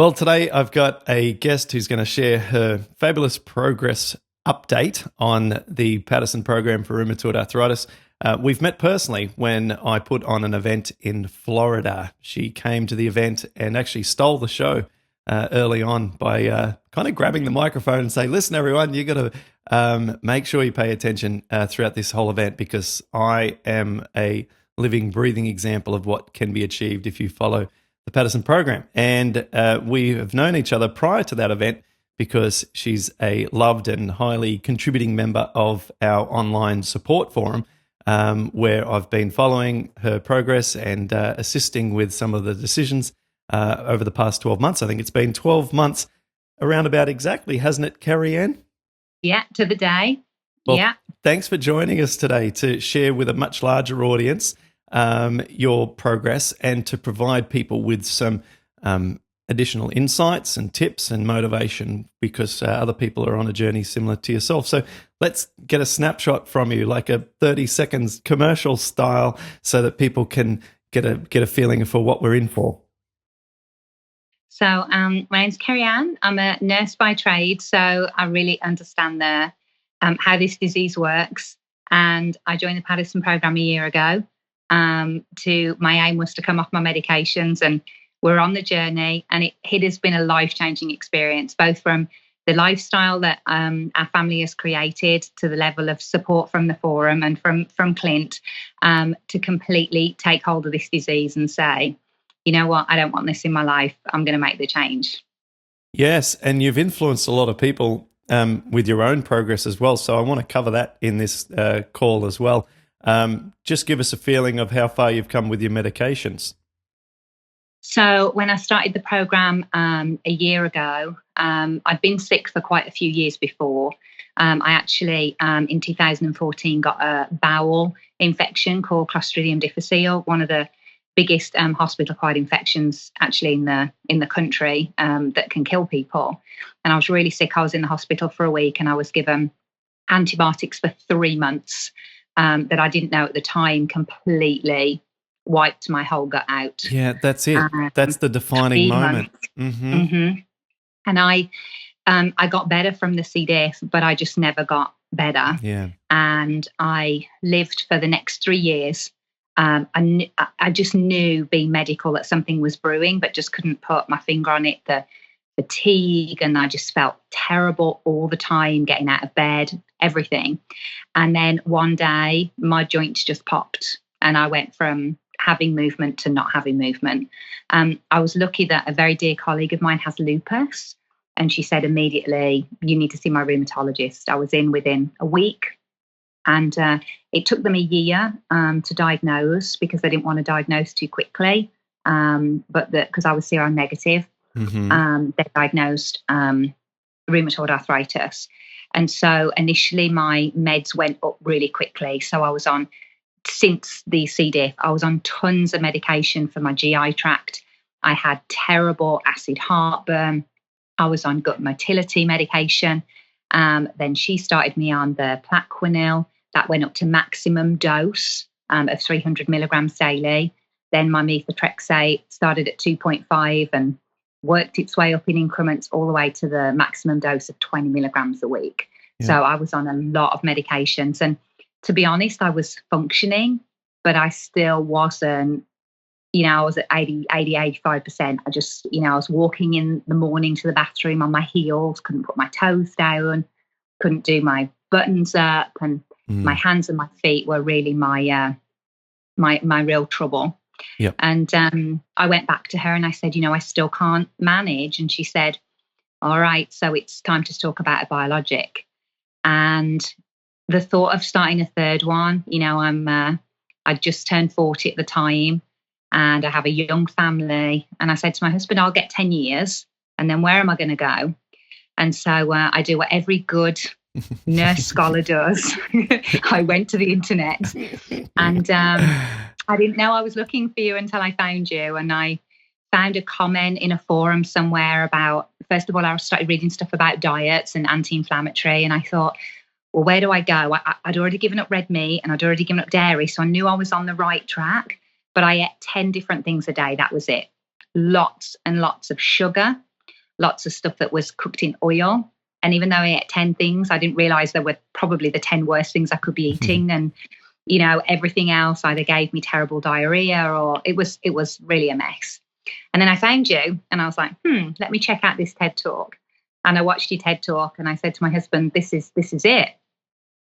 Well, today I've got a guest who's going to share her fabulous progress update on the Paddison program for rheumatoid arthritis. We've met personally when I put on an event in Florida. She came to the event and actually stole the show early on by kind of grabbing the microphone and say, listen, everyone, you got to make sure you pay attention throughout this whole event, because I am a living, breathing example of what can be achieved if you follow the Paddison program. And we have known each other prior to that event because she's a loved and highly contributing member of our online support forum, where I've been following her progress and assisting with some of the decisions over the past 12 months. I think it's been 12 months around about exactly, hasn't it, Kerry Ann? Yeah, to the day. Well, yeah. Thanks for joining us today to share with a much larger audience your progress and to provide people with some additional insights and tips and motivation, because other people are on a journey similar to yourself. So let's get a snapshot from you, like a 30 seconds commercial style, so that people can get a feeling for what we're in for. So my name's Kerry Ann. I'm a nurse by trade, so I really understand how this disease works. And I joined the Paddison program a year ago. My aim was to come off my medications, and we're on the journey. And it has been a life-changing experience, both from the lifestyle that our family has created to the level of support from the forum and from Clint, to completely take hold of this disease and say, you know what, I don't want this in my life. I'm going to make the change. Yes, and you've influenced a lot of people with your own progress as well. So I want to cover that in this call as well. Just give us a feeling of how far you've come with your medications. So when I started the program a year ago, I'd been sick for quite a few years before. I actually, in 2014, got a bowel infection called Clostridium difficile, one of the biggest hospital-acquired infections actually in the country, that can kill people. And I was really sick. I was in the hospital for a week, and I was given antibiotics for 3 months that I didn't know at the time completely wiped my whole gut out. Yeah, that's it. That's the defining moment. Mm-hmm. Mm-hmm. And I got better from the C. diff, but I just never got better. Yeah. And I lived for the next 3 years. I just knew, being medical, that something was brewing, but just couldn't put my finger on it. The fatigue, and I just felt terrible all the time, getting out of bed, everything. And then one day my joints just popped, and I went from having movement to not having movement. I was lucky that a very dear colleague of mine has lupus, and she said immediately, you need to see my rheumatologist. I was in within a week. And it took them a year to diagnose, because they didn't want to diagnose too quickly. But because I was seronegative, they diagnosed rheumatoid arthritis. And so initially my meds went up really quickly. So I was on, since the C. diff, I was on tons of medication for my GI tract. I had terrible acid heartburn. I was on gut motility medication. Then she started me on the Plaquenil. That went up to maximum dose of 300 milligrams daily. Then my methotrexate started at 2.5 and worked its way up in increments all the way to the maximum dose of 20 milligrams a week. Yeah. So I was on a lot of medications. And to be honest, I was functioning, but I still wasn't, I was at 85%. I just, I was walking in the morning to the bathroom on my heels, couldn't put my toes down, couldn't do my buttons up, and my hands and my feet were really my real trouble. Yep. And I went back to her and I said, I still can't manage. And she said, all right, so it's time to talk about a biologic. And the thought of starting a third one, I'd just turned 40 at the time, and I have a young family. And I said to my husband, I'll get 10 years, and then where am I going to go? And so I do what every good nurse scholar does. I went to the internet, and I didn't know I was looking for you until I found you. And I found a comment in a forum somewhere about, first of all, I started reading stuff about diets and anti-inflammatory. And I thought, well, where do I go? I'd already given up red meat and I'd already given up dairy. So I knew I was on the right track, but I ate 10 different things a day. That was it. Lots and lots of sugar, lots of stuff that was cooked in oil. And even though I ate 10 things, I didn't realize there were probably the 10 worst things I could be eating. And, everything else either gave me terrible diarrhea or it was really a mess. And then I found you and I was like, let me check out this TED Talk. And I watched your TED Talk and I said to my husband, this is it.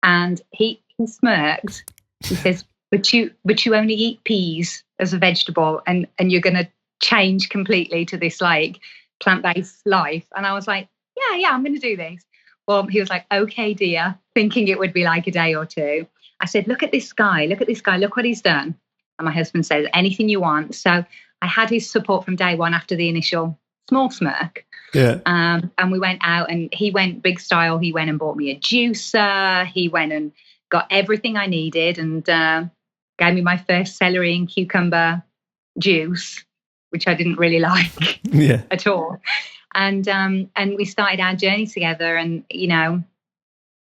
And he smirked. He says, but you only eat peas as a vegetable and you're going to change completely to this like plant-based life. And I was like, yeah, I'm going to do this. Well, he was like, okay, dear, thinking it would be like a day or two. I said, look at this guy, look what he's done. And my husband says, anything you want. So I had his support from day one after the initial small smirk. Yeah. And we went out and he went big style. He went and bought me a juicer. He went and got everything I needed and gave me my first celery and cucumber juice, which I didn't really like at all. And we started our journey together. And,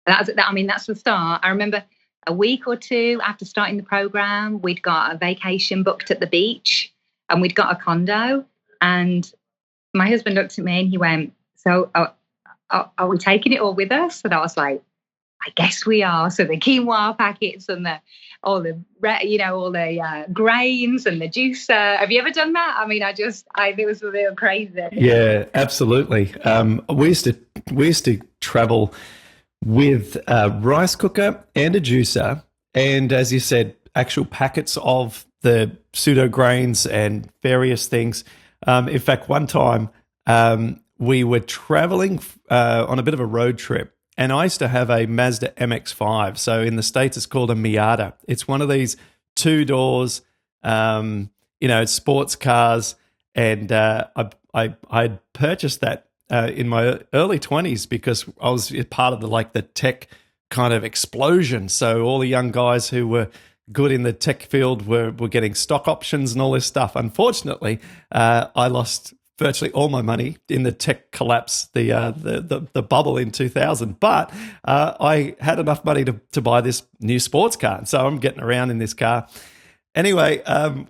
that's the start. I remember a week or two after starting the program, we'd got a vacation booked at the beach and we'd got a condo. And my husband looked at me and he went, so are we taking it all with us? And I was like, I guess we are. So the quinoa packets and all the grains and the juicer. Have you ever done that? I mean, it was a little crazy. Yeah, absolutely. We used to travel with a rice cooker and a juicer, and as you said, actual packets of the pseudo grains and various things. In fact, one time we were traveling on a bit of a road trip. And I used to have a Mazda MX-5. So in the States, it's called a Miata. It's one of these 2 doors, sports cars. And I purchased that in my early 20s because I was part of the tech kind of explosion. So all the young guys who were good in the tech field were getting stock options and all this stuff. Unfortunately, I lost virtually all my money in the tech collapse, the bubble in 2000. But I had enough money to buy this new sports car. And so I'm getting around in this car. Anyway,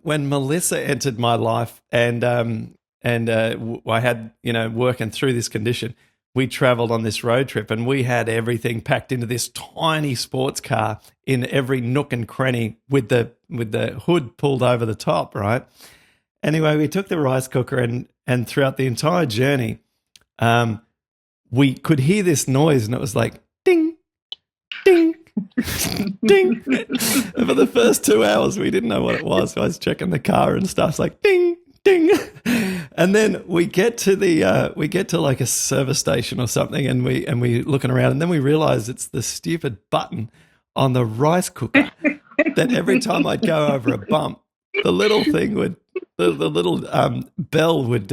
when Melissa entered my life and I had, working through this condition, we traveled on this road trip and we had everything packed into this tiny sports car in every nook and cranny with the hood pulled over the top, right? Anyway, we took the rice cooker and throughout the entire journey, we could hear this noise and it was like, ding, ding, ding. And for the first 2 hours, we didn't know what it was. So I was checking the car and stuff. It's like, ding, ding. And then we get to like a service station or something and we looking around and then we realize it's the stupid button on the rice cooker that every time I'd go over a bump, the little thing would, the little bell would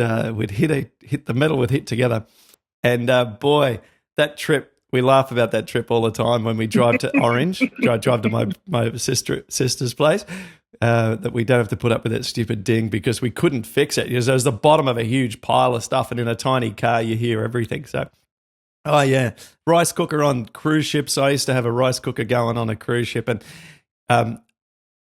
hit the metal would hit together. And boy, that trip, we laugh about that trip all the time when we drive to Orange. I drive to my sister's place. That we don't have to put up with that stupid ding because we couldn't fix it. It was the bottom of a huge pile of stuff, and in a tiny car, you hear everything. So, oh yeah, rice cooker on cruise ships. I used to have a rice cooker going on a cruise ship, and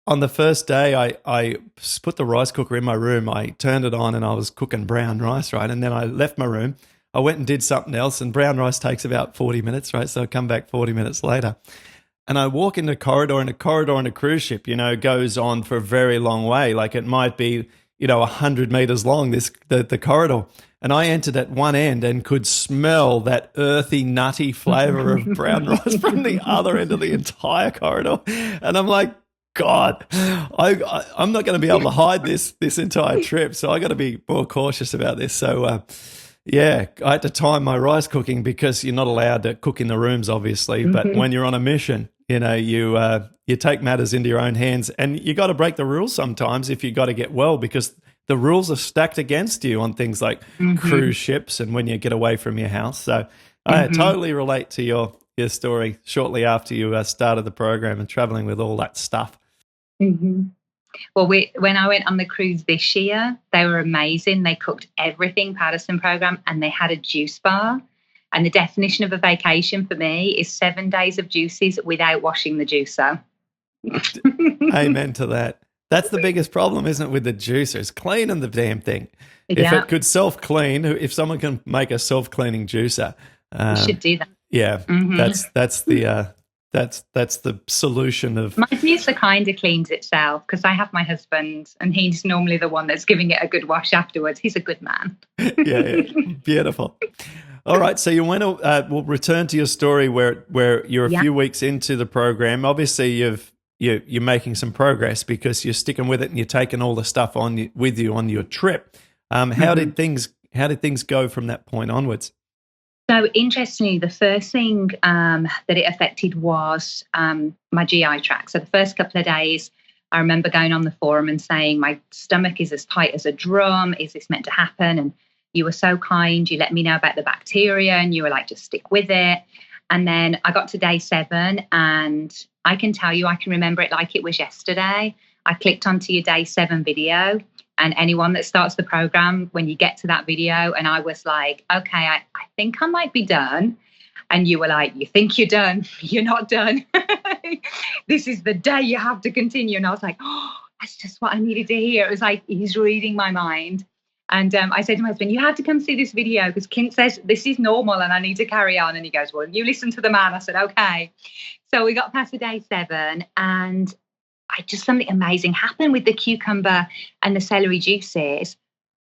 on the first day, I put the rice cooker in my room. I turned it on, and I was cooking brown rice, right? And then I left my room. I went and did something else, and brown rice takes about 40 minutes, right? So I come back 40 minutes later. And I walk in the corridor, and a corridor on a cruise ship, goes on for a very long way. Like it might be, 100 meters long, the corridor. And I entered at one end and could smell that earthy, nutty flavor of brown rice from the other end of the entire corridor. And I'm like, God, I'm not going to be able to hide this entire trip. So I got to be more cautious about this. So, yeah, I had to time my rice cooking because you're not allowed to cook in the rooms, obviously. Mm-hmm. But when you're on a mission, you take matters into your own hands, and you got to break the rules sometimes if you got to get well, because the rules are stacked against you on things like cruise ships and when you get away from your house. So I totally relate to your story shortly after you started the program and traveling with all that stuff. Mm-hmm. Well, when I went on the cruise this year, they were amazing. They cooked everything Paddison program, and they had a juice bar. And the definition of a vacation for me is 7 days of juices without washing the juicer. Amen to that. That's the biggest problem, isn't it, with the juicers? Cleaning the damn thing. If Yeah, it could self-clean, if someone can make a self-cleaning juicer, we should do that. yeah, Hmm. that's the solution of My juicer kind of cleans itself because I have my husband, and he's normally the one that's giving it a good wash afterwards. He's a good man. yeah, beautiful. All right, so you went. We'll return to your story where you're a Yeah. few weeks into the program. Obviously, you're making some progress because you're sticking with it and you're taking all the stuff with you on your trip. How did things go from that point onwards? So interestingly, the first thing that it affected was my GI tract. So the first couple of days, I remember going on the forum and saying, my stomach is as tight as a drum. Is this meant to happen? And you were so kind. You let me know about the bacteria and you were like, just stick with it. And then I got to day 7 and I can tell you, I can remember it like it was yesterday. I clicked onto your day 7 video. And anyone that starts the program, when you get to that video, and I was like, okay, I think I might be done. And you were like, you think you're done? You're not done. This is the day you have to continue. And I was like, oh, that's just what I needed to hear. It was like he's reading my mind. And I said to my husband, you have to come see this video because Kint says this is normal and I need to carry on. And he goes, well, you listen to the man. I said, okay. So we got past the day 7 and something amazing happened with the cucumber and the celery juices.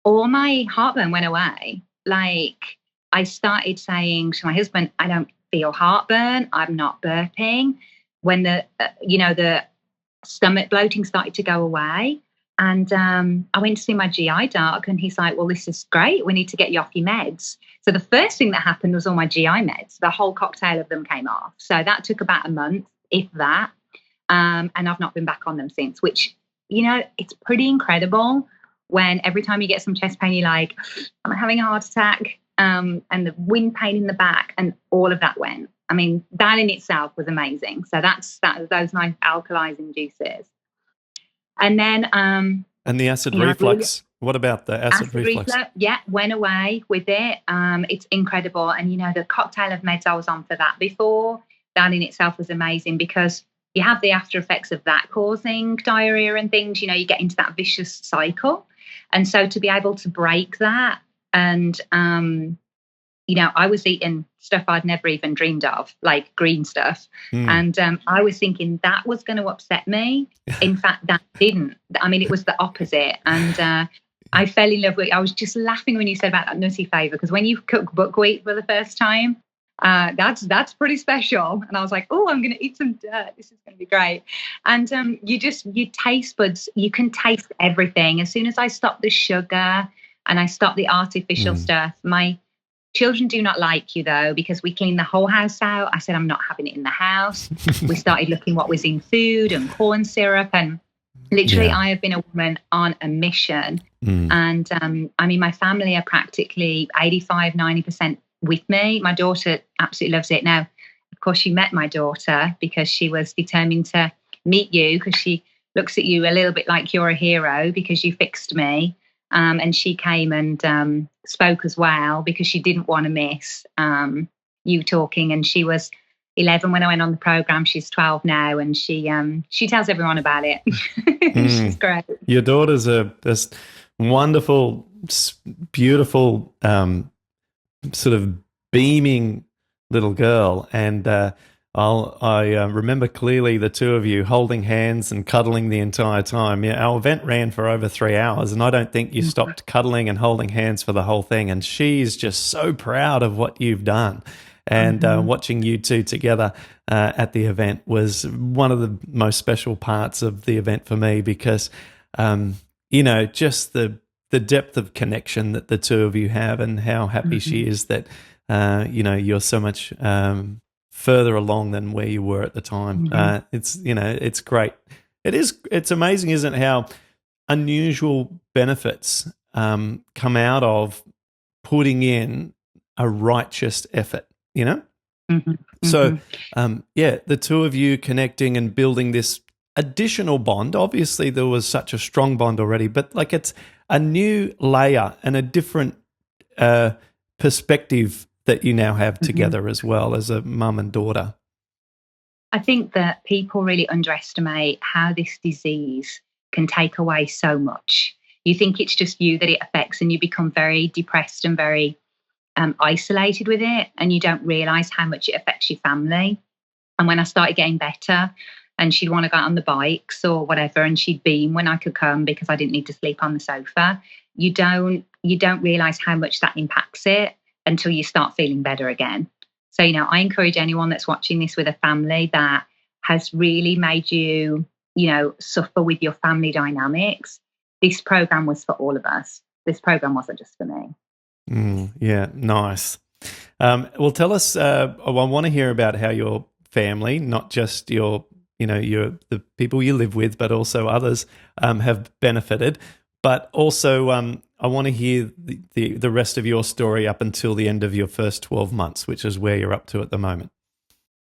All my heartburn went away. Like I started saying to my husband, I don't feel heartburn. I'm not burping. When the stomach bloating started to go away. And I went to see my GI doc and he's like, well, this is great. We need to get you off your meds. So the first thing that happened was all my GI meds. The whole cocktail of them came off. So that took about a month, if that. And I've not been back on them since, which, it's pretty incredible when every time you get some chest pain, you're like, I'm having a heart attack, and the wind pain in the back and all of that went. I mean, that in itself was amazing. So those nice alkalizing juices. And then and the acid reflux. What about the acid reflux? Yeah, went away with it. It's incredible. And, the cocktail of meds I was on for that before, that in itself was amazing because you have the after effects of that causing diarrhea and things, you get into that vicious cycle. And so to be able to break that and, I was eating stuff I'd never even dreamed of, like green stuff. And I was thinking that was going to upset me. In fact, that didn't. I mean, it was the opposite. And I fell in love with it. I was just laughing when you said about that nutty flavour, because when you cook buckwheat for the first time, that's pretty special. And I was like, oh, I'm going to eat some dirt. This is going to be great. And your taste buds, you can taste everything. As soon as I stopped the sugar and I stopped the artificial stuff, my children do not like you, though, because we cleaned the whole house out. I said, I'm not having it in the house. We started looking what was in food and corn syrup. And literally, I have been a woman on a mission. And my family are practically 85, 90% with me. My daughter absolutely loves it. Now, of course, you met my daughter because she was determined to meet you because she looks at you a little bit like you're a hero because you fixed me. And she came and spoke as well because she didn't want to miss you talking. And she was 11 when I went on the program. She's 12 now, and she tells everyone about it. She's great. Your daughter's this wonderful, beautiful, sort of beaming little girl, and I remember clearly the two of you holding hands and cuddling the entire time. Yeah, our event ran for over 3 hours, and I don't think you stopped cuddling and holding hands for the whole thing. And she's just so proud of what you've done. And watching you two together at the event was one of the most special parts of the event for me because, just the depth of connection that the two of you have and how happy she is that, you're so much further along than where you were at the time. It's great. It's amazing, isn't it, how unusual benefits come out of putting in a righteous effort, So, the two of you connecting and building this additional bond. Obviously, there was such a strong bond already, but like it's a new layer and a different perspective that you now have together as well as a mum and daughter. I think that people really underestimate how this disease can take away so much. You think it's just you that it affects, and you become very depressed and very isolated with it, and you don't realize how much it affects your family. And when I started getting better, and she'd want to go out on the bikes or whatever, and she'd beam when I could come because I didn't need to sleep on the sofa, you don't realize how much that impacts it until you start feeling better again. So, I encourage anyone that's watching this with a family that has really made you, suffer with your family dynamics. This program was for all of us. This program wasn't just for me. Yeah, nice. Well, tell us, I want to hear about how your family, not just your the people you live with, but also others have benefited. But also, I want to hear the rest of your story up until the end of your first 12 months, which is where you're up to at the moment.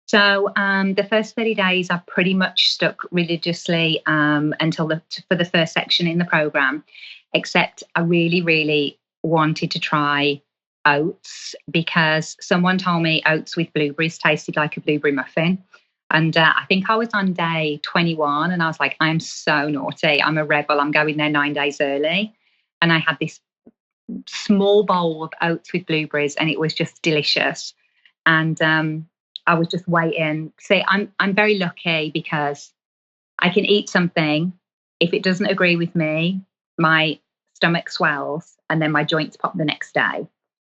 So the first 30 days, I pretty much stuck religiously until for the first section in the program, except I really, really wanted to try oats because someone told me oats with blueberries tasted like a blueberry muffin. And I think I was on day 21 and I was like, I'm so naughty. I'm a rebel. I'm going there 9 days early. And I had this small bowl of oats with blueberries and it was just delicious. And I was just waiting. See, I'm very lucky because I can eat something. If it doesn't agree with me, my stomach swells and then my joints pop the next day.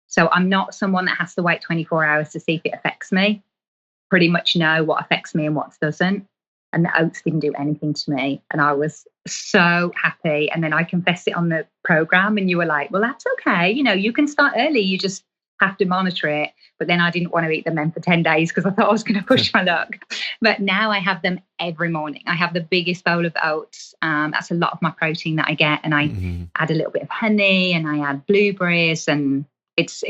So I'm not someone that has to wait 24 hours to see if it affects me. Pretty much know what affects me and what doesn't. And the oats didn't do anything to me. And I was so happy. And then I confessed it on the program and you were like, well, that's okay. You can start early. You just have to monitor it. But then I didn't want to eat them then for 10 days because I thought I was going to push my luck. But now I have them every morning. I have the biggest bowl of oats. That's a lot of my protein that I get. And I add a little bit of honey and I add blueberries and it's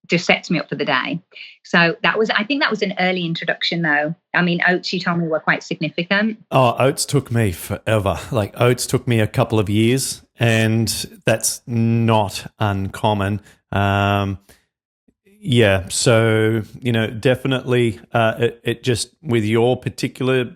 just sets me up for the day. So I think that was an early introduction though. I mean, oats, you told me, were quite significant. Oh, oats took me forever. Like oats took me a couple of years and that's not uncommon. Yeah, so, definitely it just, with your particular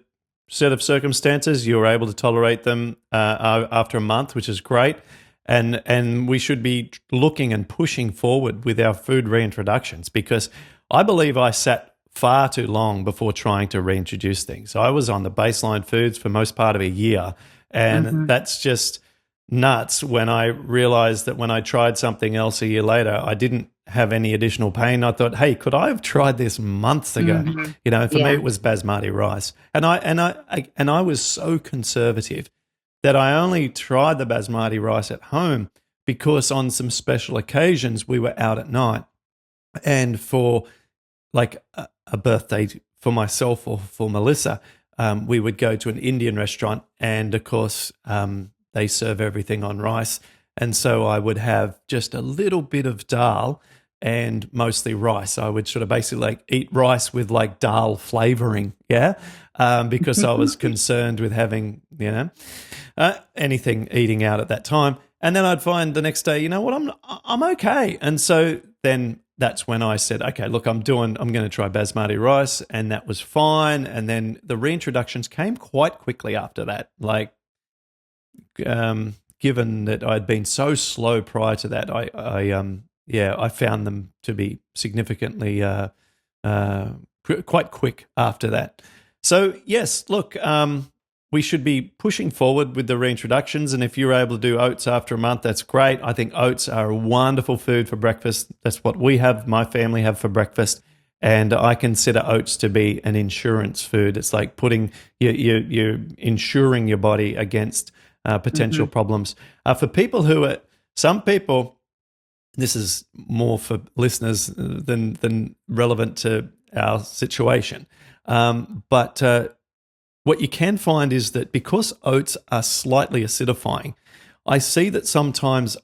set of circumstances, you're able to tolerate them after a month, which is great. And we should be looking and pushing forward with our food reintroductions because I believe I sat far too long before trying to reintroduce things. I was on the baseline foods for most part of a year, and that's just nuts when I realized that when I tried something else a year later, I didn't have any additional pain. I thought, hey, could I have tried this months ago? For me it was basmati rice. And I was so conservative that I only tried the basmati rice at home because on some special occasions we were out at night. And for like a birthday for myself or for Melissa, we would go to an Indian restaurant and of course they serve everything on rice. And so I would have just a little bit of dal and mostly rice. I would sort of basically like eat rice with like dal flavoring, because I was concerned with having, anything eating out at that time. And then I'd find the next day, you know what, I'm okay. And so then that's when I said, okay, look, I'm going to try basmati rice, and that was fine. And then the reintroductions came quite quickly after that. Like, given that I'd been so slow prior to that, I found them to be significantly quite quick after that. So yes, look, we should be pushing forward with the reintroductions, and if you're able to do oats after a month, that's great. I think oats are a wonderful food for breakfast. That's what my family have for breakfast, and I consider oats to be an insurance food. It's like putting you're insuring your body against potential problems. For people some people, this is more for listeners than relevant to our situation. But what you can find is that because oats are slightly acidifying, I see that sometimes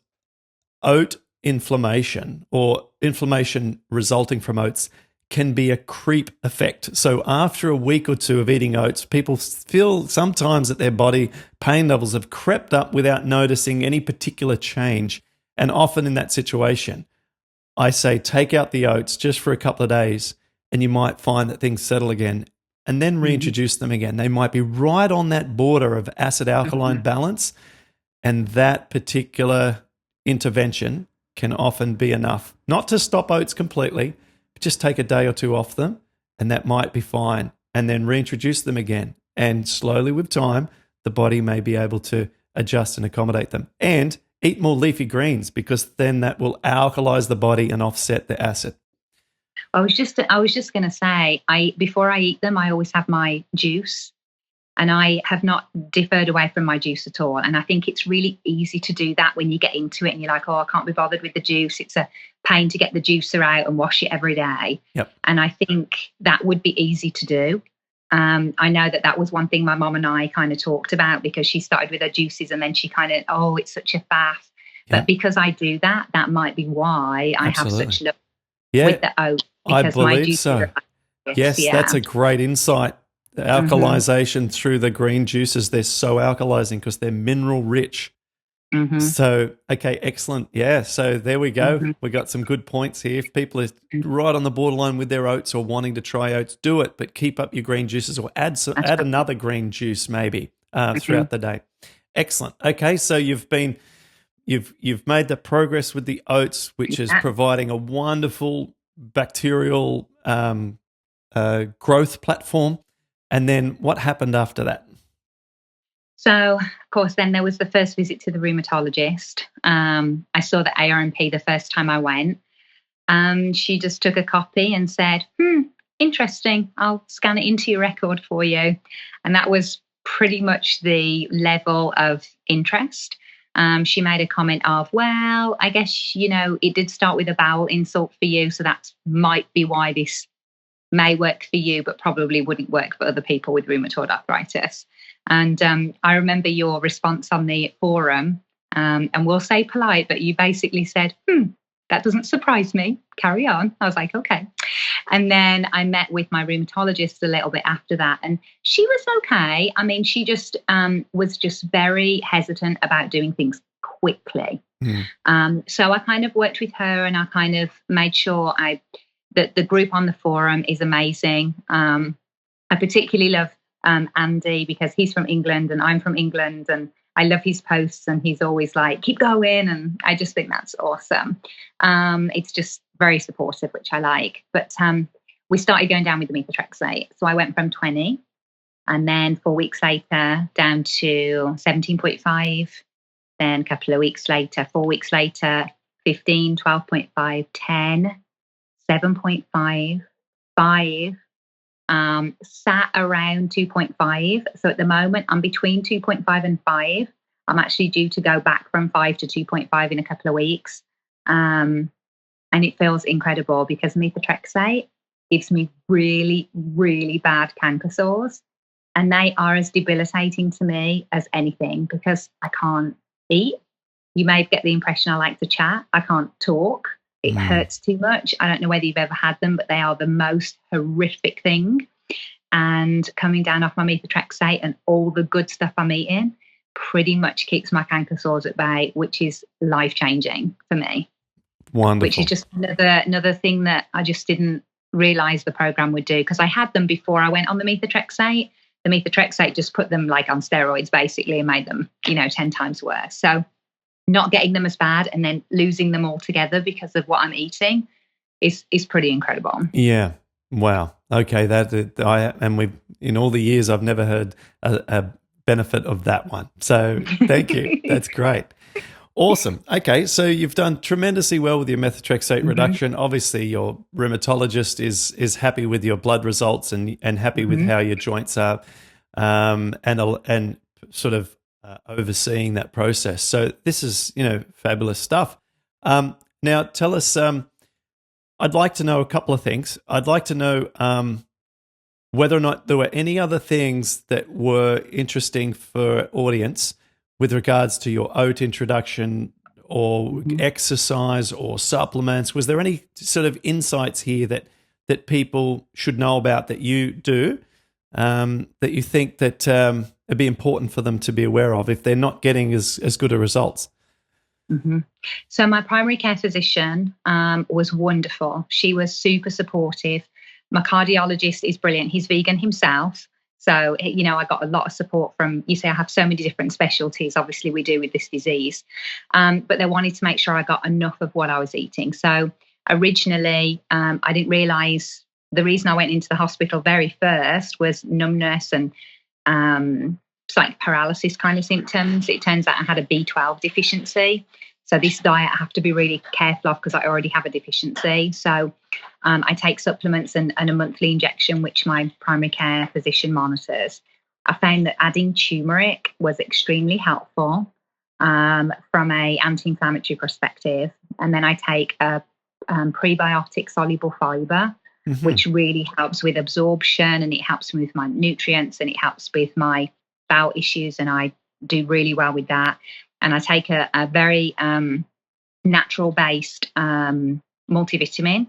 oat inflammation or inflammation resulting from oats can be a creep effect. So after a week or two of eating oats, people feel sometimes that their body pain levels have crept up without noticing any particular change. And often in that situation, I say take out the oats just for a couple of days and you might find that things settle again. and then reintroduce them again. They might be right on that border of acid-alkaline Mhm. balance, and that particular intervention can often be enough, not to stop oats completely, but just take a day or two off them, and that might be fine, and then reintroduce them again. And slowly with time, the body may be able to adjust and accommodate them. And eat more leafy greens, because then that will alkalize the body and offset the acid. I was just going to say, before I eat them, I always have my juice, and I have not deferred away from my juice at all. And I think it's really easy to do that when you get into it and you're like, oh, I can't be bothered with the juice. It's a pain to get the juicer out and wash it every day. Yep. And I think that would be easy to do. I know that was one thing my mom and I kind of talked about, because she started with her juices and then she kind of, oh, it's such a faff. Yeah. But because I do that, that might be why I Absolutely. have such love Yeah, with the oats. I Because my believe juices so. are like this. Yes, Yeah. that's a great insight. The alkalization through the green juices, they're so alkalizing because they're mineral rich. Mhm. So, okay, excellent. Yeah, so there we go. Mhm. We got some good points here. If people are right on the borderline with their oats or wanting to try oats, do it, but keep up your green juices, or add That's right. another green juice maybe throughout the day. Excellent. Okay, so you've made the progress with the oats, which is Yeah. providing a wonderful bacterial growth platform. And then what happened after that? So, of course, then there was the first visit to the rheumatologist. I saw the ARMP the first time I went. She just took a copy and said, interesting, I'll scan it into your record for you. And that was pretty much the level of interest. She made a comment of, well, I guess, it did start with a bowel insult for you, so that might be why this may work for you, but probably wouldn't work for other people with rheumatoid arthritis. And I remember your response on the forum, and we'll say polite, but you basically said, that doesn't surprise me. Carry on. I was like, okay. And then I met with my rheumatologist a little bit after that, and she was okay. I mean, she just was just very hesitant about doing things quickly. So I kind of worked with her, and I kind of made sure that the group on the forum is amazing. I particularly love Andy, because he's from England and I'm from England, and I love his posts, and he's always like, keep going. And I just think that's awesome. It's just very supportive, which I like. But we started going down with the methotrexate. So I went from 20, and then 4 weeks later down to 17.5. Then a couple of weeks later, 4 weeks later, 15, 12.5, 10, 7.5, 5, sat around 2.5. So at the moment, I'm between 2.5 and 5. I'm actually due to go back from 5 to 2.5 in a couple of weeks. And it feels incredible, because methotrexate gives me really, really bad canker sores. And they are as debilitating to me as anything, because I can't eat. You may get the impression I like to chat. I can't talk. It hurts too much. I don't know whether you've ever had them, but they are the most horrific thing. And coming down off my methotrexate and all the good stuff I'm eating pretty much keeps my canker sores at bay, which is life-changing for me. Wonderful. Which is just another thing that I just didn't realize the program would do, because I had them before I went on the methotrexate. The methotrexate just put them like on steroids basically and made them, 10 times worse. So not getting them as bad and then losing them altogether because of what I'm eating is pretty incredible. Yeah. Wow. Okay. We've, in all the years, I've never heard a benefit of that one. So thank you. That's great. Awesome. Okay, so you've done tremendously well with your methotrexate reduction. Obviously, your rheumatologist is happy with your blood results and happy with how your joints are, and sort of overseeing that process. So this is fabulous stuff. Now, tell us. I'd like to know a couple of things. I'd like to know whether or not there were any other things that were interesting for audience with regards to your oat introduction or exercise or supplements. Was there any sort of insights here that people should know about that you do, that you think that it'd be important for them to be aware of if they're not getting as good a results? So my primary care physician was wonderful. She was super supportive. My cardiologist is brilliant. He's vegan himself. So, I got a lot of support from, you say I have so many different specialties, obviously we do with this disease. But they wanted to make sure I got enough of what I was eating. So originally, I didn't realize the reason I went into the hospital very first was numbness and psych paralysis kind of symptoms. It turns out I had a B12 deficiency. So this diet I have to be really careful of because I already have a deficiency. So I take supplements and a monthly injection, which my primary care physician monitors. I found that adding turmeric was extremely helpful from a anti-inflammatory perspective. And then I take a prebiotic soluble fiber, which really helps with absorption, and it helps me with my nutrients, and it helps with my bowel issues, and I do really well with that. And I take a very natural-based multivitamin,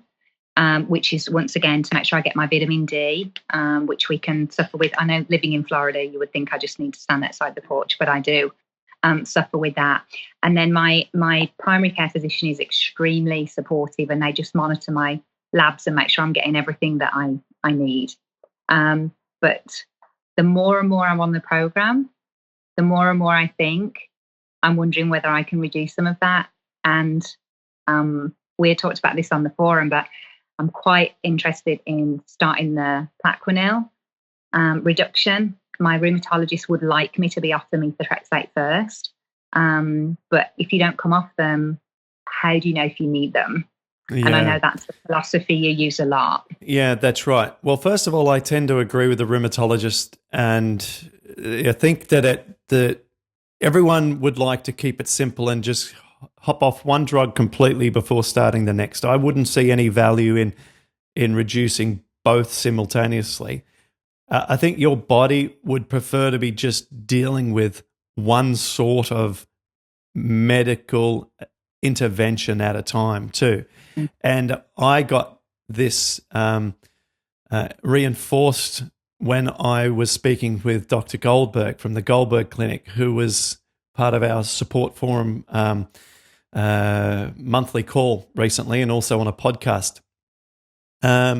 which is, once again, to make sure I get my vitamin D, which we can suffer with. I know living in Florida, you would think I just need to stand outside the porch, but I do suffer with that. And then my primary care physician is extremely supportive, and they just monitor my labs and make sure I'm getting everything that I need. But the more and more I'm on the program, the more and more I think I'm wondering whether I can reduce some of that. And we had talked about this on the forum, but I'm quite interested in starting the Plaquenil reduction. My rheumatologist would like me to be off the methotrexate first. But if you don't come off them, how do you know if you need them? Yeah. And I know that's the philosophy you use a lot. Yeah, that's right. Well, first of all, I tend to agree with the rheumatologist, and I think that everyone would like to keep it simple and just hop off one drug completely before starting the next. I wouldn't see any value in reducing both simultaneously. I think your body would prefer to be just dealing with one sort of medical intervention at a time too. And I got this reinforced when I was speaking with Dr. Goldberg from the Goldberg Clinic, who was part of our support forum monthly call recently, and also on a podcast.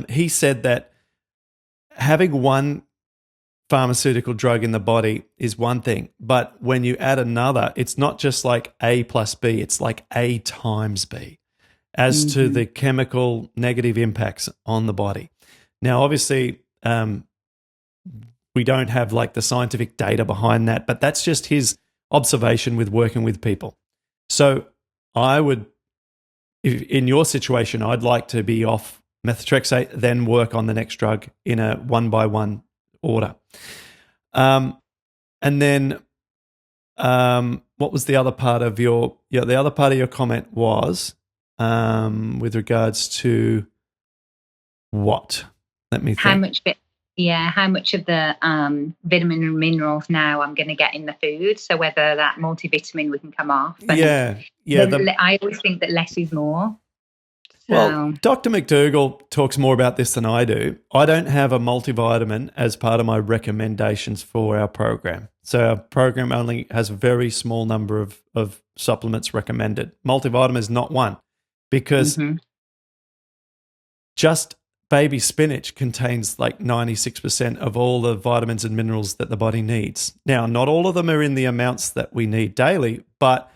He said that having one pharmaceutical drug in the body is one thing, but when you add another, it's not just like A plus B, it's like A times B as to the chemical negative impacts on the body. Now, obviously, we don't have like the scientific data behind that, but that's just his observation with working with people. So I would, in your situation, I'd like to be off methotrexate, then work on the next drug in a one-by-one order. And then what was the other part of the other part of your comment was with regards to what? Let me think. How much of the vitamin and minerals now I'm going to get in the food. So whether that multivitamin we can come off. And I always think that less is more. So. Well, Dr. McDougall talks more about this than I do. I don't have a multivitamin as part of my recommendations for our program. So our program only has a very small number of supplements recommended. Multivitamin is not one, because just baby spinach contains like 96% of all the vitamins and minerals that the body needs. Now, not all of them are in the amounts that we need daily, but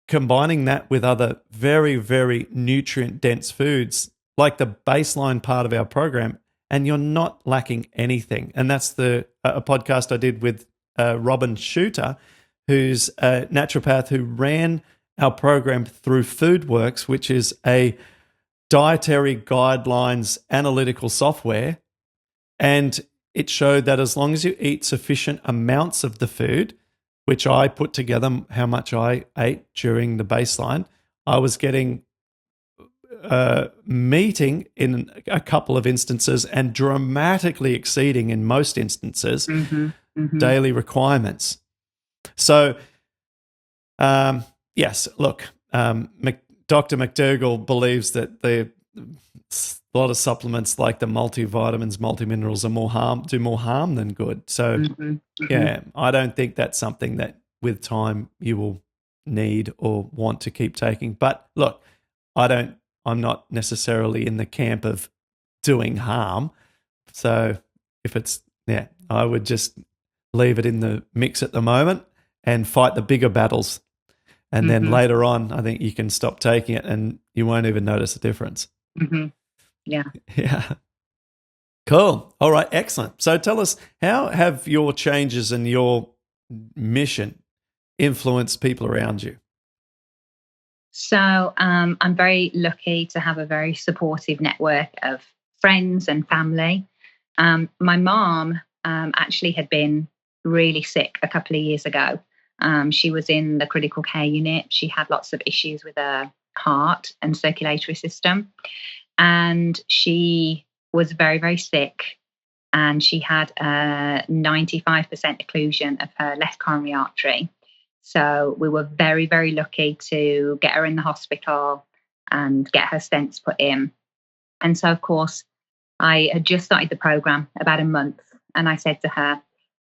combining that with other very, very nutrient-dense foods, like the baseline part of our program, and you're not lacking anything. And that's a podcast I did with Robin Shooter, who's a naturopath who ran our program through FoodWorks, which is a dietary guidelines analytical software. And it showed that as long as you eat sufficient amounts of the food, which I put together how much I ate during the baseline, I was getting meeting in a couple of instances and dramatically exceeding in most instances daily requirements. So, yes, look, Dr. McDougall believes that a lot of supplements like the multivitamins, multiminerals do more harm than good. So, yeah, I don't think that's something that with time you will need or want to keep taking. But look, I'm not necessarily in the camp of doing harm. So if it's, I would just leave it in the mix at the moment and fight the bigger battles. And then later on, I think you can stop taking it and you won't even notice the difference. Yeah. Yeah. Cool. All right. Excellent. So tell us, how have your changes and your mission influenced people around you? So I'm very lucky to have a very supportive network of friends and family. My mom actually had been really sick a couple of years ago. She was in the critical care unit. She had lots of issues with her heart and circulatory system. And she was very, very sick. And she had a 95% occlusion of her left coronary artery. So we were very, very lucky to get her in the hospital and get her stents put in. And so, of course, I had just started the program about a month. And I said to her,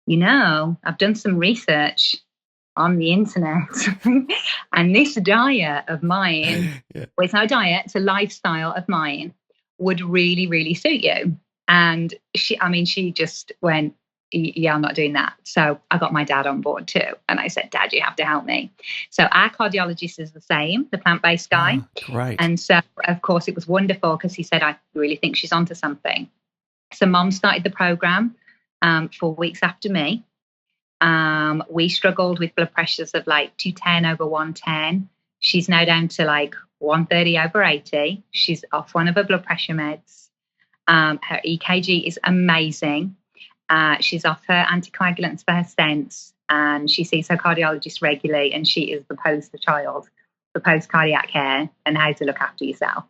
I've done some research on the internet and this diet of mine, well, it's not a diet, it's a lifestyle of mine, would really, really suit you. And she just went, yeah, I'm not doing that. So I got my dad on board too. And I said, Dad, you have to help me. So our cardiologist is the same, the plant-based guy. Oh, great. And so, of course, it was wonderful because he said, I really think she's onto something. So Mom started the program 4 weeks after me. We struggled with blood pressures of like 210 over 110. She's now down to like 130 over 80. She's off one of her blood pressure meds. Her EKG is amazing. She's off her anticoagulants for her stents, and she sees her cardiologist regularly, and she is the poster child for post-cardiac care and how to look after yourself.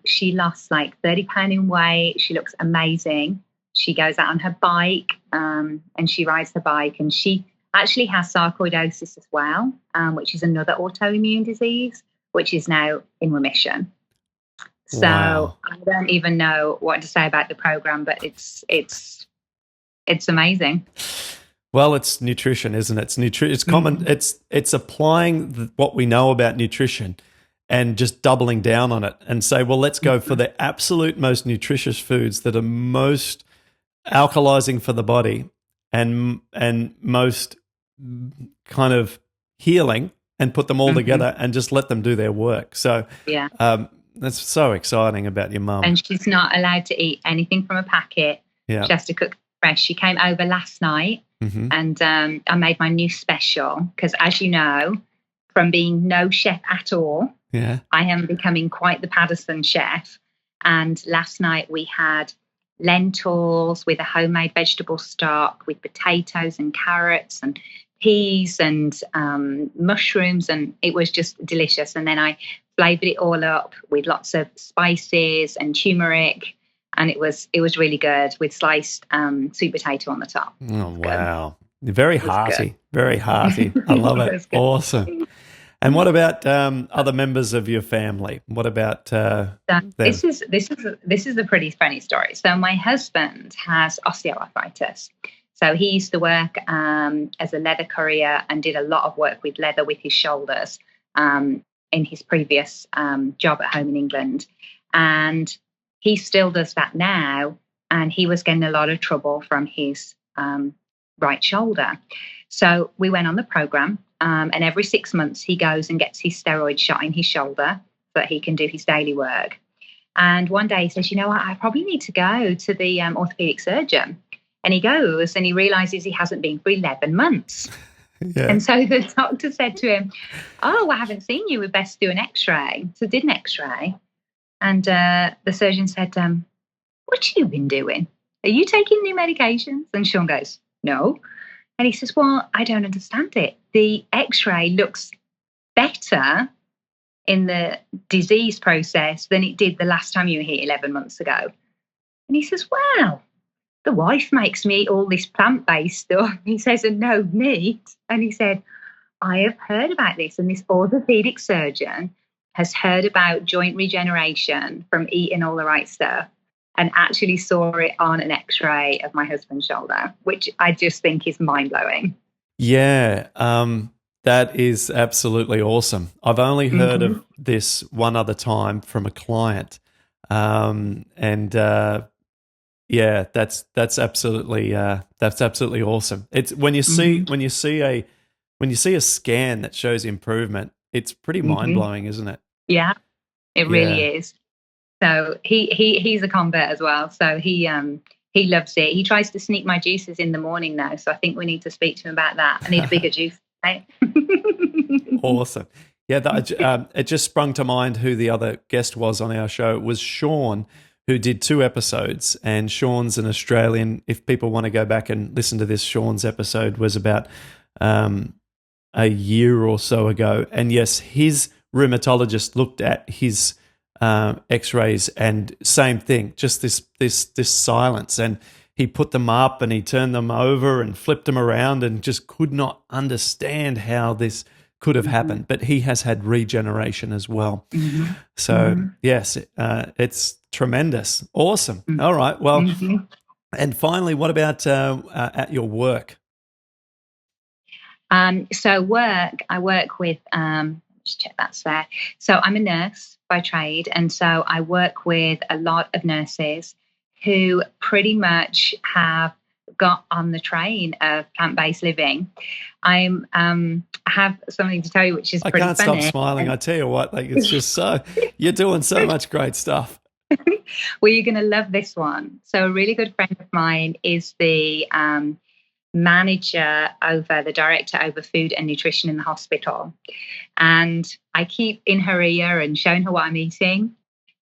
She lost like 30 pounds in weight. She looks amazing. She goes out on her bike and she rides her bike, and she actually has sarcoidosis as well, which is another autoimmune disease, which is now in remission. So Wow. I don't even know what to say about the program, but it's amazing. Well, it's nutrition, isn't it? It's common. It's applying what we know about nutrition and just doubling down on it and say, well, let's go for the absolute most nutritious foods that are most alkalizing for the body and most kind of healing, and put them all together and just let them do their work. So Yeah. that's so exciting about your mum. And she's not allowed to eat anything from a packet. Yeah. She has to cook fresh. She came over last night and I made my new special because, as you know, from being no chef at all, Yeah. I am becoming quite the Paddison chef. And last night we had lentils with a homemade vegetable stock with potatoes and carrots and peas and mushrooms, and it was just delicious. And then I flavored it all up with lots of spices and turmeric, and it was really good with sliced sweet potato on the top. Oh, wow. Very hearty. Good. Very hearty. I love it. was good. Awesome. And what about other members of your family? What about them? This is a pretty funny story. So my husband has osteoarthritis. So he used to work as a leather courier and did a lot of work with leather with his shoulders in his previous job at home in England. And he still does that now. And he was getting a lot of trouble from his right shoulder. So we went on the program. And every 6 months, he goes and gets his steroid shot in his shoulder so that he can do his daily work. And one day he says, you know what, I probably need to go to the orthopedic surgeon. And he goes and he realizes he hasn't been for 11 months. Yeah. And so the doctor said to him, oh, I haven't seen you. We'd best do an x-ray. So did an x-ray. And the surgeon said, what have you been doing? Are you taking new medications? And Sean goes, no. And he says, well, I don't understand it. The x-ray looks better in the disease process than it did the last time you were here 11 months ago. And he says, well, the wife makes me eat all this plant-based stuff. He says, and no meat. And he said, I have heard about this. And this orthopedic surgeon has heard about joint regeneration from eating all the right stuff, and actually saw it on an x-ray of my husband's shoulder, which I just think is mind-blowing. Yeah, that is absolutely awesome. I've only heard of this one other time from a client. Yeah, that's absolutely awesome. It's when you see a scan that shows improvement, it's pretty mind Hmm. blowing, isn't it? Yeah, it really Yeah. is. So he's a convert as well. So he loves it. He tries to sneak my juices in the morning now. So I think we need to speak to him about that. I need a bigger juice. Right? Awesome. Yeah, it just sprung to mind who the other guest was on our show. It was Sean, who did 2 episodes. And Sean's an Australian. If people want to go back and listen to this, Sean's episode was about a year or so ago. And yes, his rheumatologist looked at his X-rays, and same thing, just this silence. And he put them up and he turned them over and flipped them around and just could not understand how this could have happened. But he has had regeneration as well. Mm-hmm. So yes, it's tremendous. Awesome. All right. Well, and finally, what about at your work? So I work with, just check that's there. So I'm a nurse by trade. And so I work with a lot of nurses who pretty much have got on the train of plant-based living. I have something to tell you, which is pretty funny. I can't stop smiling. I tell you what, like it's just you're doing so much great stuff. Well, you're going to love this one. So a really good friend of mine is the the director over food and nutrition in the hospital. And I keep in her ear and showing her what I'm eating.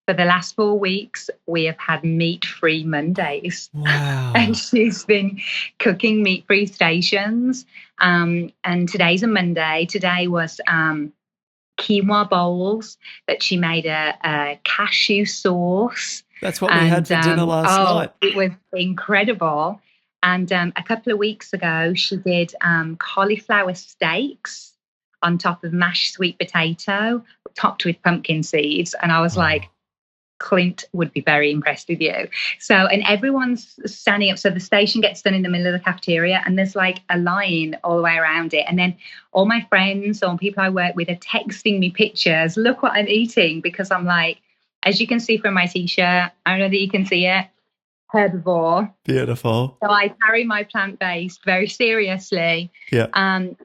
For the last 4 weeks, we have had meat-free Mondays. Wow. And she's been cooking meat-free stations. And today's a Monday. Today was quinoa bowls that she made a cashew sauce. That's what we had for dinner last night. It was incredible. And a couple of weeks ago, she did cauliflower steaks on top of mashed sweet potato, topped with pumpkin seeds. And I was like, Clint would be very impressed with you. So, and everyone's standing up. So the station gets done in the middle of the cafeteria, and there's like a line all the way around it. And then all my friends or people I work with are texting me pictures. Look what I'm eating, because I'm like, as you can see from my t-shirt, I don't know that you can see it, herbivore. Beautiful. So I carry my plant-based very seriously. Yeah.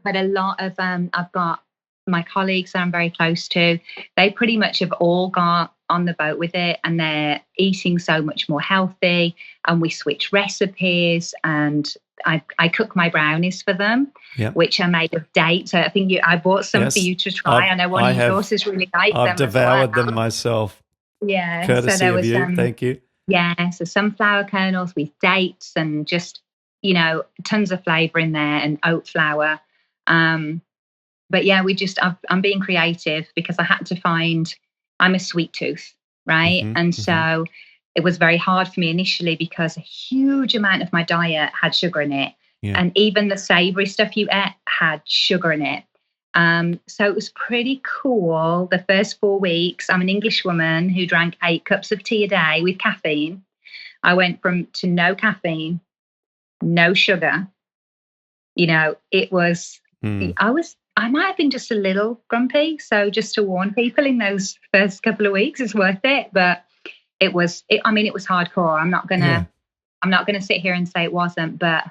But a lot of I've got my colleagues that I'm very close to, they pretty much have all got on the boat with it, and they're eating so much more healthy, and we switch recipes, and I cook my brownies for them, which are made of dates. So I think I bought some for you to try. I know one of your daughters really liked them. I've devoured them myself. Yeah. Courtesy so there of was you. Thank you. Yeah, so sunflower kernels with dates and just, tons of flavour in there, and oat flour. But yeah, I'm being creative because I had to I'm a sweet tooth, right? And so it was very hard for me initially because a huge amount of my diet had sugar in it. Yeah. And even the savoury stuff you ate had sugar in it. So it was pretty cool. The first 4 weeks, I'm an English woman who drank 8 cups of tea a day with caffeine. I went to no caffeine, no sugar. It was, I might have been just a little grumpy. So just to warn people in those first couple of weeks, it's worth it. But it was hardcore. I'm not gonna sit here and say it wasn't, but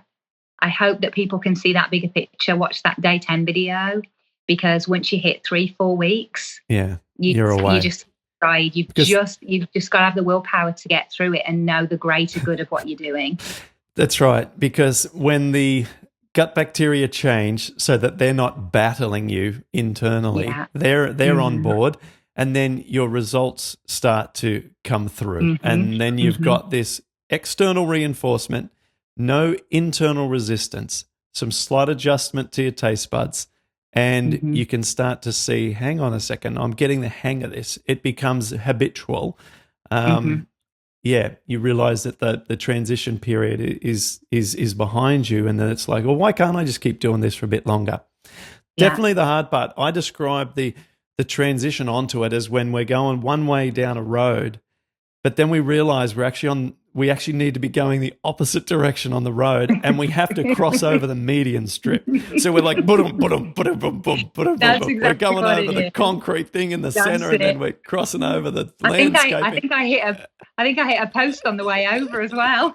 I hope that people can see that bigger picture, watch that day 10 video, because once you hit 3-4 weeks, you're away. You just tried. You've just got to have the willpower to get through it and know the greater good of what you're doing. That's right. Because when the gut bacteria change so that they're not battling you internally, they're on board, and then your results start to come through. And then you've got this external reinforcement, no internal resistance, some slight adjustment to your taste buds, and you can start to see, hang on a second, I'm getting the hang of this. It becomes habitual. You realize that the transition period is behind you, and then it's like, well, why can't I just keep doing this for a bit longer? Definitely the hard part. I describe the transition onto it as when we're going one way down a road But then we realize we actually need to be going the opposite direction on the road, and we have to cross over the median strip. So we're like, boom, boom, boom, boom, boom, boom, boom. That's exactly We're going what over it the is. concrete thing in the center, and then we're crossing over the landscaping. I think I hit a post on the way over as well.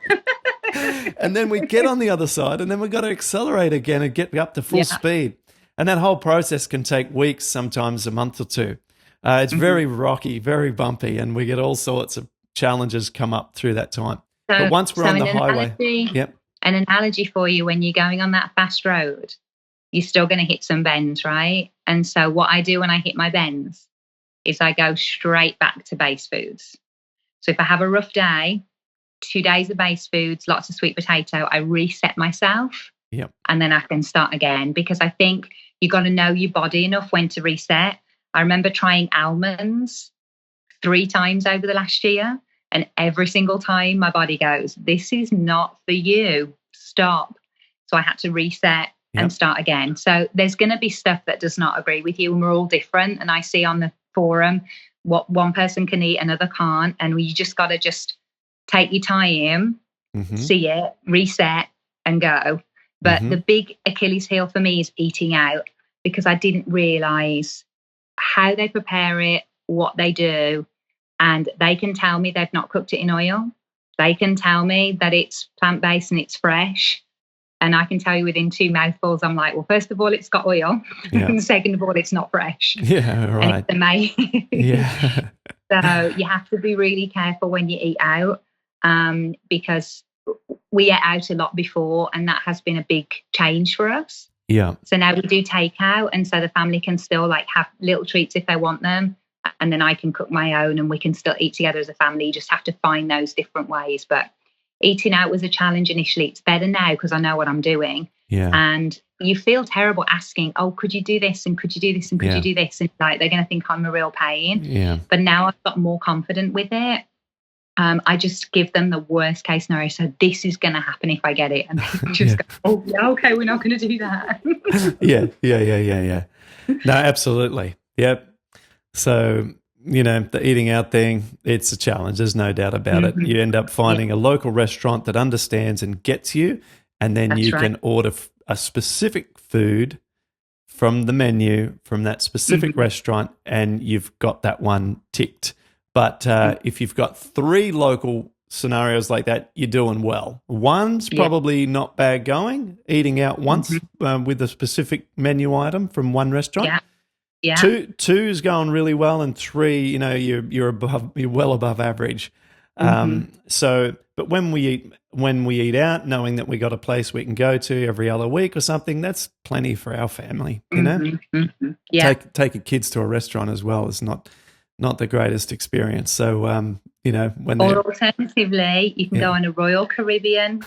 And then we get on the other side, and then we've got to accelerate again and get up to full speed. And that whole process can take weeks, sometimes a month or two. It's very rocky, very bumpy, and we get all sorts of challenges come up through that time. But once we're on the highway, an analogy for you, when you're going on that fast road, you're still going to hit some bends, right? And so what I do when I hit my bends is I go straight back to base foods. So if I have a rough day, 2 days of base foods, lots of sweet potato, I reset myself. Yep. And then I can start again, because I think you got to know your body enough when to reset. I remember trying almonds 3 times over the last year, and every single time my body goes, this is not for you, stop. So I had to reset and start again. So there's going to be stuff that does not agree with you, and we're all different. And I see on the forum what one person can eat, another can't. And you just got to just take your time, see it, reset and go. But the big Achilles heel for me is eating out, because I didn't realize how they prepare it, what they do. And they can tell me they've not cooked it in oil. They can tell me that it's plant-based and it's fresh. And I can tell you within 2 mouthfuls, I'm like, well, first of all, it's got oil. And second of all, it's not fresh. Yeah, right. And it's amazing. Yeah. So you have to be really careful when you eat out, because we ate out a lot before, and that has been a big change for us. Yeah. So now we do takeout, and so the family can still like have little treats if they want them. And then I can cook my own, and we can still eat together as a family. You just have to find those different ways. But eating out was a challenge initially. It's better now because I know what I'm doing. Yeah. And you feel terrible asking, oh, could you do this? And could you do this? And could you do this? And like, they're going to think I'm a real pain. Yeah. But now I've got more confident with it. I just give them the worst case scenario. So this is going to happen if I get it. And they just go, oh, yeah, okay, we're not going to do that. Yeah. No, absolutely. Yep. So, the eating out thing, it's a challenge. There's no doubt about it. You end up finding a local restaurant that understands and gets you, and then you can order a specific food from the menu from that specific restaurant, and you've got that one ticked. But if you've got 3 local scenarios like that, you're doing well. One's probably not bad going, eating out once with a specific menu item from one restaurant. Yeah. Two's going really well, and 3, you're well above average. But when we eat out, knowing that we got a place we can go to every other week or something, that's plenty for our family. Yeah. Take your kids to a restaurant as well is not the greatest experience. So when or alternatively, you can go on a Royal Caribbean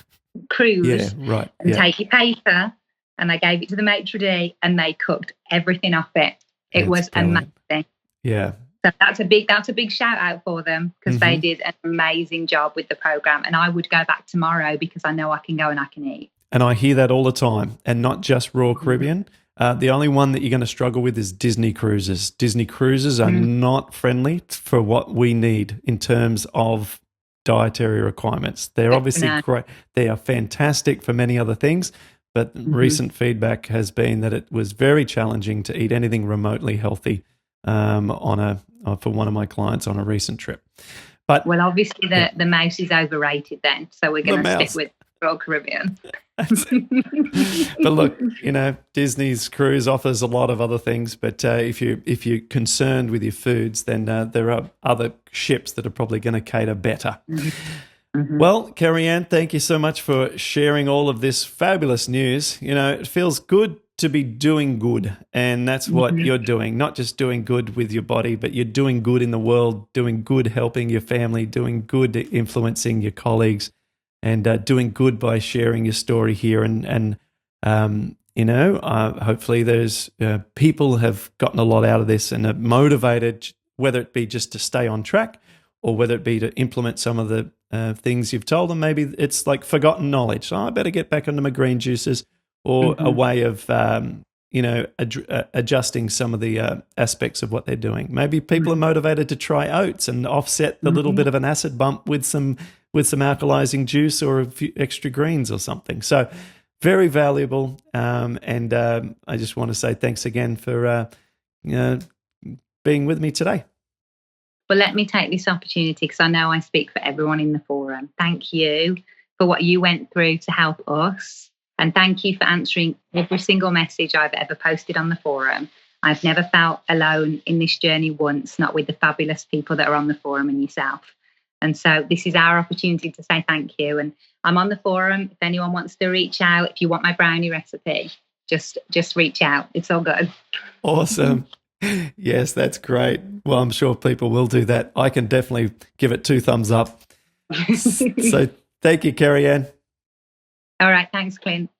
cruise and take your paper. And I gave it to the maitre d', and they cooked everything off it. It was amazing. Yeah. So that's a big shout out for them, because they did an amazing job with the program. And I would go back tomorrow because I know I can go and I can eat. And I hear that all the time, and not just Royal Caribbean. The only one that you're going to struggle with is Disney cruises. Disney cruises are not friendly for what we need in terms of dietary requirements. They're obviously great. They are fantastic for many other things. But recent feedback has been that it was very challenging to eat anything remotely healthy for one of my clients on a recent trip. But obviously the mouse is overrated then, so we're going to stick with Royal Caribbean. But look, Disney's cruise offers a lot of other things. But if you're concerned with your foods, then there are other ships that are probably going to cater better. Well, Kerry Ann, thank you so much for sharing all of this fabulous news. It feels good to be doing good, and that's what you're doing. Not just doing good with your body, but you're doing good in the world, doing good helping your family, doing good influencing your colleagues, and doing good by sharing your story here. And hopefully there's people have gotten a lot out of this and are motivated, whether it be just to stay on track or whether it be to implement some of the things you've told them. Maybe it's like forgotten knowledge. I better get back onto my green juices, or a way of adjusting some of the aspects of what they're doing. Maybe people are motivated to try oats and offset the little bit of an acid bump with some alkalizing juice or a few extra greens or something. So very valuable. And I just want to say thanks again for being with me today. Well, let me take this opportunity, because I know I speak for everyone in the forum. Thank you for what you went through to help us. And thank you for answering every single message I've ever posted on the forum. I've never felt alone in this journey once, not with the fabulous people that are on the forum and yourself. And so this is our opportunity to say thank you. And I'm on the forum. If anyone wants to reach out, if you want my brownie recipe, just reach out. It's all good. Awesome. Yes, that's great. Well, I'm sure people will do that. I can definitely give it 2 thumbs up. So thank you, Kerry Ann. All right. Thanks, Clint.